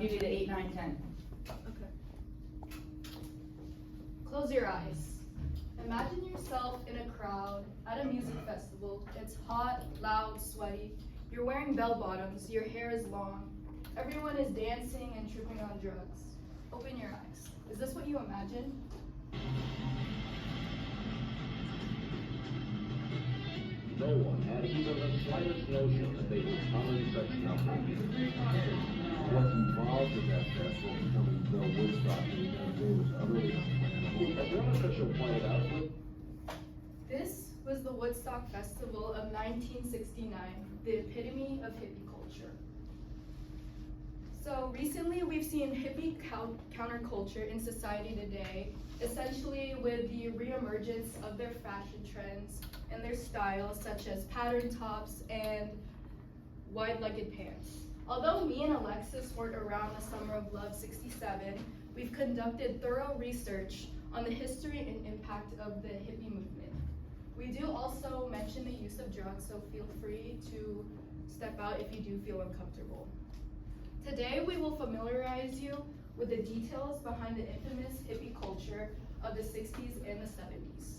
give you the 8, 9, 10. Okay. Close your eyes. Imagine yourself in a crowd at a music festival. It's hot, loud, sweaty. You're wearing bell bottoms, your hair is long. Everyone is dancing and tripping on drugs. Open your eyes. Is this what you imagine? No one had even the slightest notion that they would summon such numbers. What's involved in that festival becoming the Woodstock in the United States was utterly unplannable. As one official pointed out, This was the Woodstock Festival of 1969, the epitome of hippie culture. So recently we've seen hippie counterculture in society today, essentially with the reemergence of their fashion trends and their styles such as pattern tops and wide-legged pants. Although me and Alexis weren't around the Summer of Love '67, we've conducted thorough research on the history and impact of the hippie movement. We do also mention the use of drugs, so feel free to step out if you do feel uncomfortable. Today, we will familiarize you with the details behind the infamous hippie culture of the 60s and the 70s.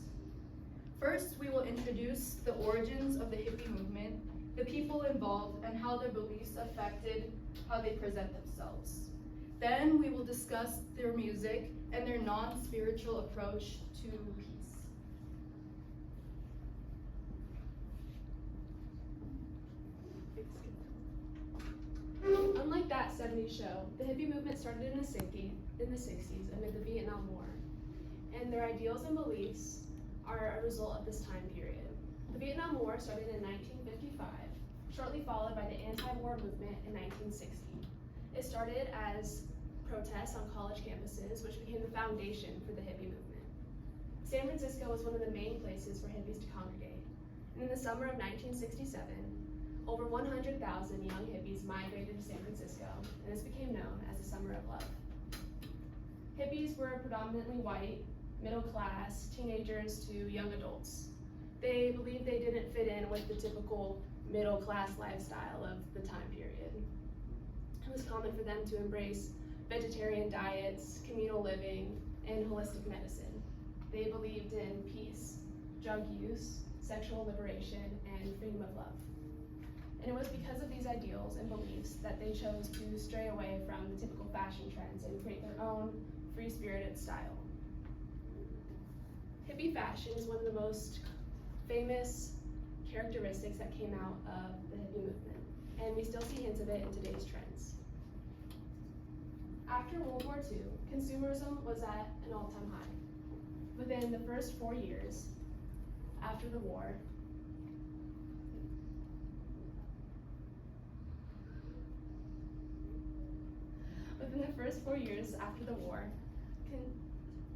First, we will introduce the origins of the hippie movement, the people involved, and how their beliefs affected how they present themselves. Then, we will discuss their music and their non-spiritual approach to peace. Unlike that 70s show, the hippie movement started in the 60s amid the Vietnam War, and their ideals and beliefs are a result of this time period. The Vietnam War started in 1955, shortly followed by the anti-war movement in 1960. It started as protests on college campuses, which became the foundation for the hippie movement. San Francisco was one of the main places for hippies to congregate, and in the summer of 1967, over 100,000 young hippies migrated to San Francisco, and this became known as the Summer of Love. Hippies were predominantly white, middle class, teenagers to young adults. They believed they didn't fit in with the typical middle class lifestyle of the time period. It was common for them to embrace vegetarian diets, communal living, and holistic medicine. They believed in peace, drug use, sexual liberation, and freedom of love. And it was because of these ideals and beliefs that they chose to stray away from the typical fashion trends and create their own free-spirited style. Hippie fashion is one of the most famous characteristics that came out of the hippie movement, and we still see hints of it in today's trends. After World War II, consumerism was at an all-time high. Within the first 4 years after the war,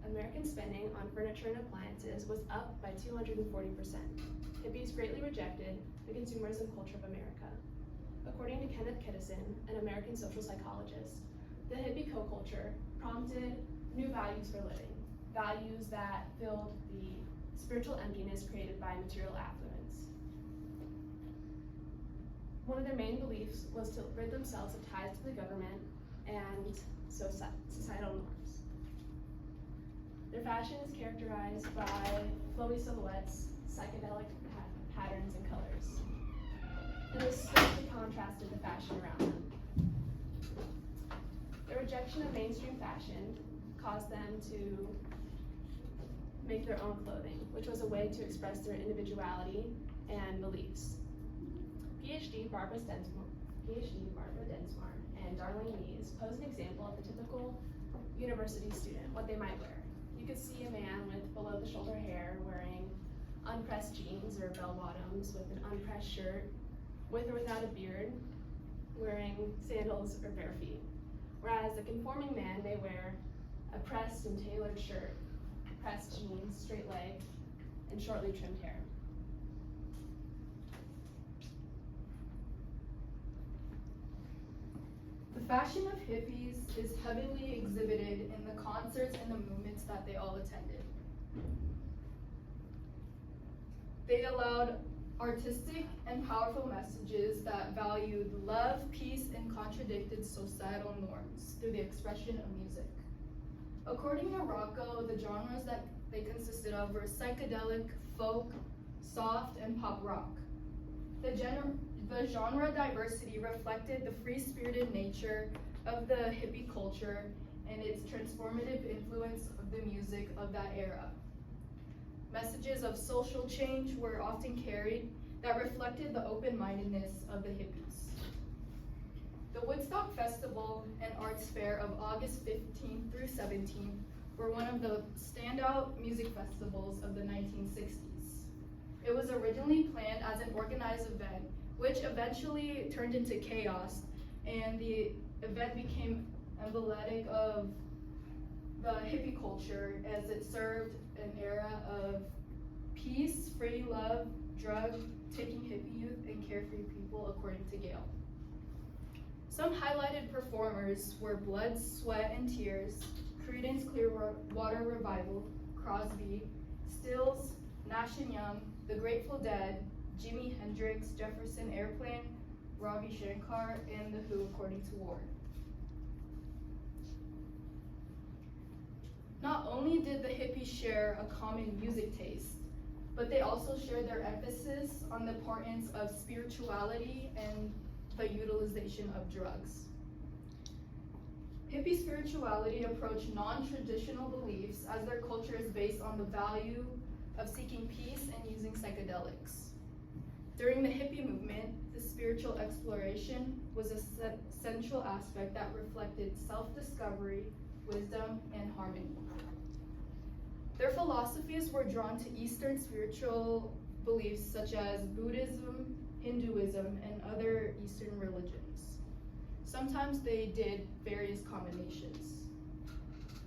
American spending on furniture and appliances was up by 240%. Hippies greatly rejected the consumerism culture of America. According to Kenneth Kittison, an American social psychologist, the hippie co-culture prompted new values for living, values that filled the spiritual emptiness created by material affluence. One of their main beliefs was to rid themselves of ties to the government and societal norms. Their fashion is characterized by flowy silhouettes, psychedelic patterns, and colors. And this starkly contrasted the fashion around them. The rejection of mainstream fashion caused them to make their own clothing, which was a way to express their individuality and beliefs. PhD Barbara Densmore and Darlene Mees pose an example of the typical university student, what they might wear. You could see a man with below the shoulder hair wearing unpressed jeans or bell bottoms with an unpressed shirt, with or without a beard, wearing sandals or bare feet. Whereas the conforming man may wear a pressed and tailored shirt, pressed jeans, straight leg, and shortly trimmed hair. The fashion of hippies is heavily exhibited in the concerts and the movements that they all attended. They allowed artistic and powerful messages that valued love, peace, and contradicted societal norms through the expression of music. According to Rocco, the genres that they consisted of were psychedelic, folk, soft, and pop rock. The genre diversity reflected the free-spirited nature of the hippie culture and its transformative influence of the music of that era. Messages of social change were often carried that reflected the open-mindedness of the hippies. The Woodstock Festival and Arts Fair of August 15th through 17th were one of the standout music festivals of the 1960s. It was originally planned as an organized event, which eventually turned into chaos, and the event became emblematic of the hippie culture as it served an era of peace, free love, drug-taking hippie youth, and carefree people, according to Gale. Some highlighted performers were Blood, Sweat, and Tears, Creedence Clearwater Revival, Crosby, Stills, Nash & Young, The Grateful Dead, Jimi Hendrix, Jefferson Airplane, Ravi Shankar, and The Who, according to Ward. Not only did the hippies share a common music taste, but they also shared their emphasis on the importance of spirituality and the utilization of drugs. Hippie spirituality approached non-traditional beliefs as their culture is based on the value of seeking peace and using psychedelics. During the hippie movement, the spiritual exploration was a central aspect that reflected self-discovery, wisdom, and harmony. Their philosophies were drawn to Eastern spiritual beliefs such as Buddhism, Hinduism, and other Eastern religions. Sometimes they did various combinations.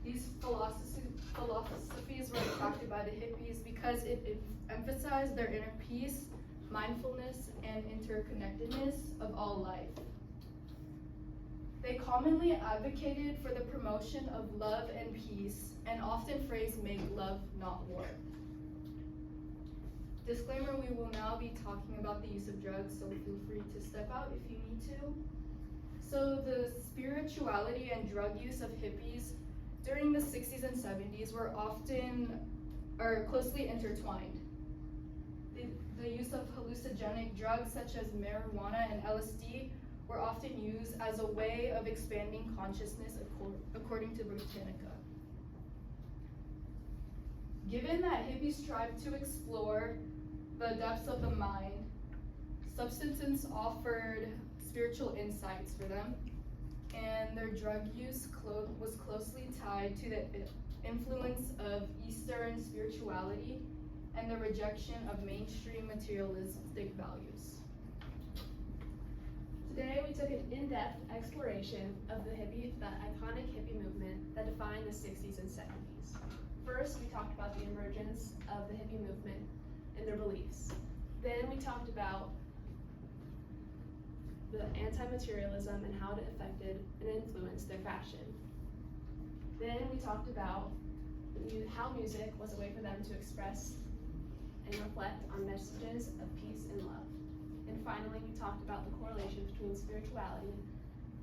These philosophies were attracted by the hippies because it emphasized their inner peace, mindfulness, and interconnectedness of all life. They commonly advocated for the promotion of love and peace, and often phrased "make love, not war." Disclaimer, we will now be talking about the use of drugs, so feel free to step out if you need to. So the spirituality and drug use of hippies during the 60s and 70s were closely intertwined. The use of hallucinogenic drugs such as marijuana and LSD were often used as a way of expanding consciousness, according to Britannica. Given that hippies strived to explore the depths of the mind, substances offered spiritual insights for them, and their drug use was closely tied to the influence of Eastern spirituality and the rejection of mainstream materialistic values. Today we took an in-depth exploration of the iconic hippie movement that defined the 60s and 70s. First, we talked about the emergence of the hippie movement and their beliefs. Then we talked about the anti-materialism and how it affected and influenced their fashion. Then we talked about how music was a way for them to express and reflect on messages of peace and love. And finally, we talked about the correlation between spirituality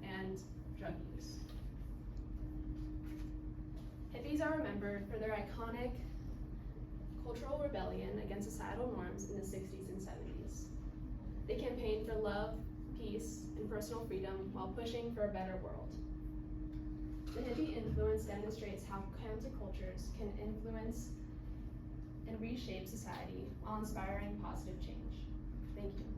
and drug use. Hippies are remembered for their iconic cultural rebellion against societal norms in the 60s and 70s. They campaigned for love, peace, and personal freedom while pushing for a better world. The hippie influence demonstrates how countercultures can influence and reshape society while inspiring positive change. Thank you.